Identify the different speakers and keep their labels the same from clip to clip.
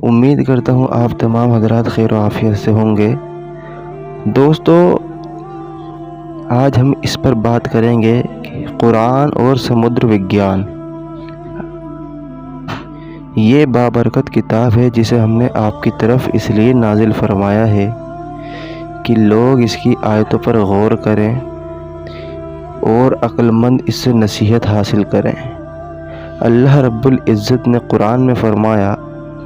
Speaker 1: امید کرتا ہوں آپ تمام حضرات خیر و عافیت سے ہوں گے۔ دوستو، آج ہم اس پر بات کریں گے کہ قرآن اور سمندر وگیان۔ یہ بابرکت کتاب ہے جسے ہم نے آپ کی طرف اس لیے نازل فرمایا ہے کہ لوگ اس کی آیتوں پر غور کریں اور عقل مند اس سے نصیحت حاصل کریں۔ اللہ رب العزت نے قرآن میں فرمایا،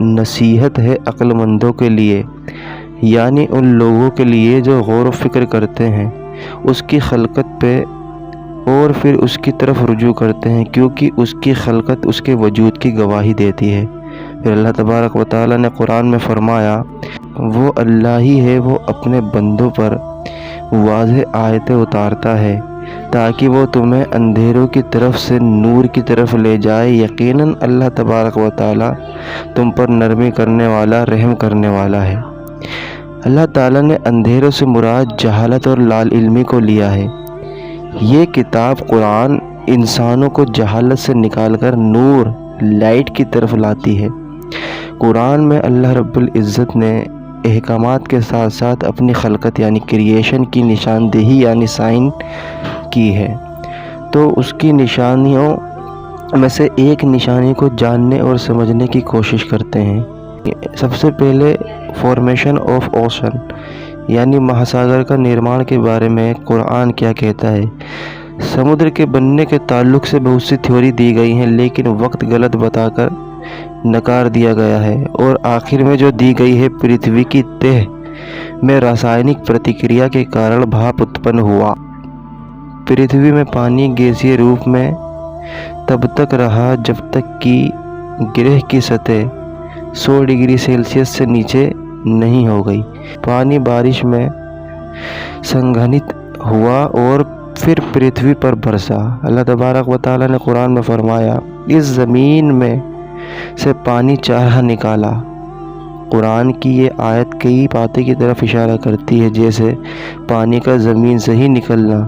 Speaker 1: نصیحت ہے عقل مندوں کے لیے، یعنی ان لوگوں کے لیے جو غور و فکر کرتے ہیں اس کی خلقت پہ اور پھر اس کی طرف رجوع کرتے ہیں، کیونکہ اس کی خلقت اس کے وجود کی گواہی دیتی ہے۔ پھر اللہ تبارک و تعالیٰ نے قرآن میں فرمایا، وہ اللہ ہی ہے، وہ اپنے بندوں پر واضح آیتیں اتارتا ہے تاکہ وہ تمہیں اندھیروں کی طرف سے نور کی طرف لے جائے۔ یقیناً اللہ تبارک و تعالیٰ تم پر نرمی کرنے والا، رحم کرنے والا ہے۔ اللہ تعالیٰ نے اندھیروں سے مراد جہالت اور لال علمی کو لیا ہے۔ یہ کتاب قرآن انسانوں کو جہالت سے نکال کر نور، لائٹ کی طرف لاتی ہے۔ قرآن میں اللہ رب العزت نے احکامات کے ساتھ ساتھ اپنی خلقت یعنی کریشن کی نشاندہی یعنی سائن کی ہے۔ تو اس کی نشانیوں میں سے ایک نشانی کو جاننے اور سمجھنے کی کوشش کرتے ہیں۔ سب سے پہلے فارمیشن آف اوشن یعنی مہاساگر کا نرمان کے بارے میں قرآن کیا کہتا ہے۔ سمندر کے بننے کے تعلق سے بہت سی تھیوری دی گئی ہیں، لیکن وقت غلط بتا کر نکار دیا گیا ہے، اور آخر میں جو دی گئی ہے، پرتھوی کی تہ میں راسائنک پرتیکریا کے کارن بھاپ اتپن ہوا۔ پرتھوی میں پانی گیسیے روپ میں تب تک رہا جب تک کہ گرہ کی سطح 100 ڈگری سیلسیس سے نیچے نہیں ہو گئی۔ پانی بارش میں سنگھنت ہوا اور پھر پرتھوی پر برسا۔ اللہ تبارک و تعالیٰ نے قرآن میں فرمایا، اس زمین میں سے پانی چارہ نکالا۔ قرآن کی یہ آیت کئی باتیں کی طرف اشارہ کرتی ہے، جیسے پانی کا زمین سے ہی نکلنا،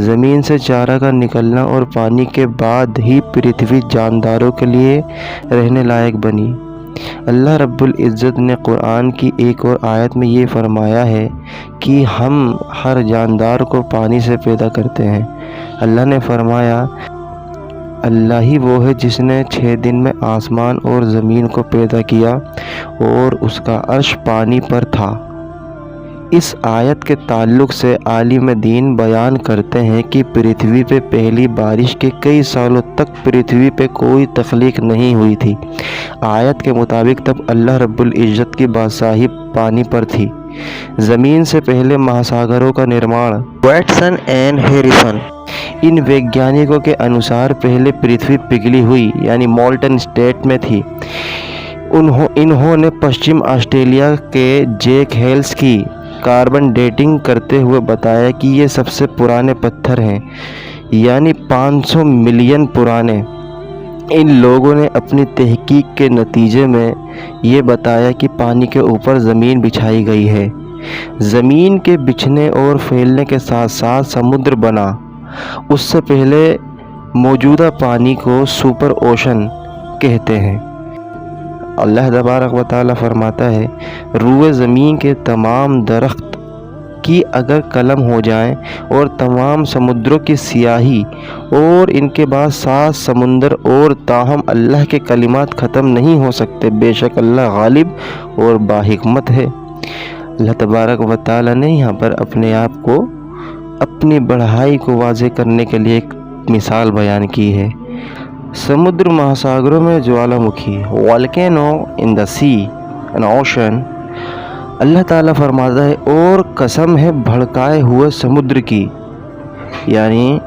Speaker 1: زمین سے چارہ کا نکلنا، اور پانی کے بعد ہی پرتھوی جانداروں کے لیے رہنے لائق بنی۔ اللہ رب العزت نے قرآن کی ایک اور آیت میں یہ فرمایا ہے کہ ہم ہر جاندار کو پانی سے پیدا کرتے ہیں۔ اللہ نے فرمایا، اللہ ہی وہ ہے جس نے 6 دن میں آسمان اور زمین کو پیدا کیا اور اس کا عرش پانی پر تھا۔ اس آیت کے تعلق سے عالم دین بیان کرتے ہیں کہ پرتھوی پہ پہلی بارش کے کئی سالوں تک پرتھوی پہ کوئی تخلیق نہیں ہوئی تھی۔ آیت کے مطابق تب اللہ رب العزت کی بادشاہی پانی پر تھی۔ زمین سے پہلے مہاساگروں کا نرمان۔ واٹسن اینڈ ہیریسن، ان ویگیانکوں کے انوسار پہلے پرتھوی پگھلی ہوئی یعنی مولٹن اسٹیٹ میں تھی۔ انہوں نے پشچم آسٹریلیا کے جیک ہیلس کی کاربن ڈیٹنگ کرتے ہوئے بتایا کہ یہ سب سے پرانے پتھر ہیں، یعنی 500 ملین پرانے۔ ان لوگوں نے اپنی تحقیق کے نتیجے میں یہ بتایا کہ پانی کے اوپر زمین بچھائی گئی ہے۔ زمین کے بچھنے اور پھیلنے کے ساتھ ساتھ سمندر بنا۔ اس سے پہلے موجودہ پانی کو سپر اوشن کہتے ہیں۔ اللہ تبارک و تعالیٰ فرماتا ہے، روئے زمین کے تمام درخت کی اگر قلم ہو جائیں اور تمام سمندروں کی سیاہی اور ان کے بعد 7 سمندر، اور تاہم اللہ کے کلمات ختم نہیں ہو سکتے، بے شک اللہ غالب اور باحکمت ہے۔ اللہ تبارک و تعالیٰ نے یہاں پر اپنے آپ کو، اپنی بڑائی کو واضح کرنے کے لیے ایک مثال بیان کی ہے۔ سمندر مہاساگروں میں جوالا مکھی، والکینو ان دا سی ان اوشن۔ اللہ تعالیٰ فرماتا ہے، اور قسم ہے بھڑکائے ہوئے سمندر کی، یعنی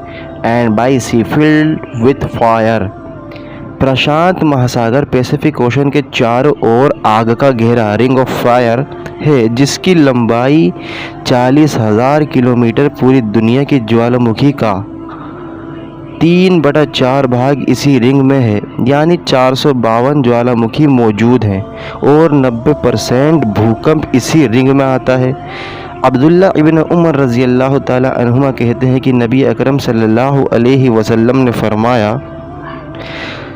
Speaker 1: and by sea flood with fire. پرشانت مہاساگر پیسیفک اوشن کے چاروں اور آگ کا گھیرا رنگ آف فائر ہے، جس کی لمبائی 40,000 کلومیٹر۔ پوری دنیا کی جوالا مکھی کا 3/4 بھاگ اسی رنگ میں ہے، یعنی 452 جوالا مکھی موجود ہیں، اور 90% بھوکمپ اسی رنگ میں آتا ہے۔ عبداللہ ابن عمر رضی اللہ تعالیٰ عنہما کہتے ہیں کہ نبی اکرم صلی اللہ علیہ وسلم نے فرمایا،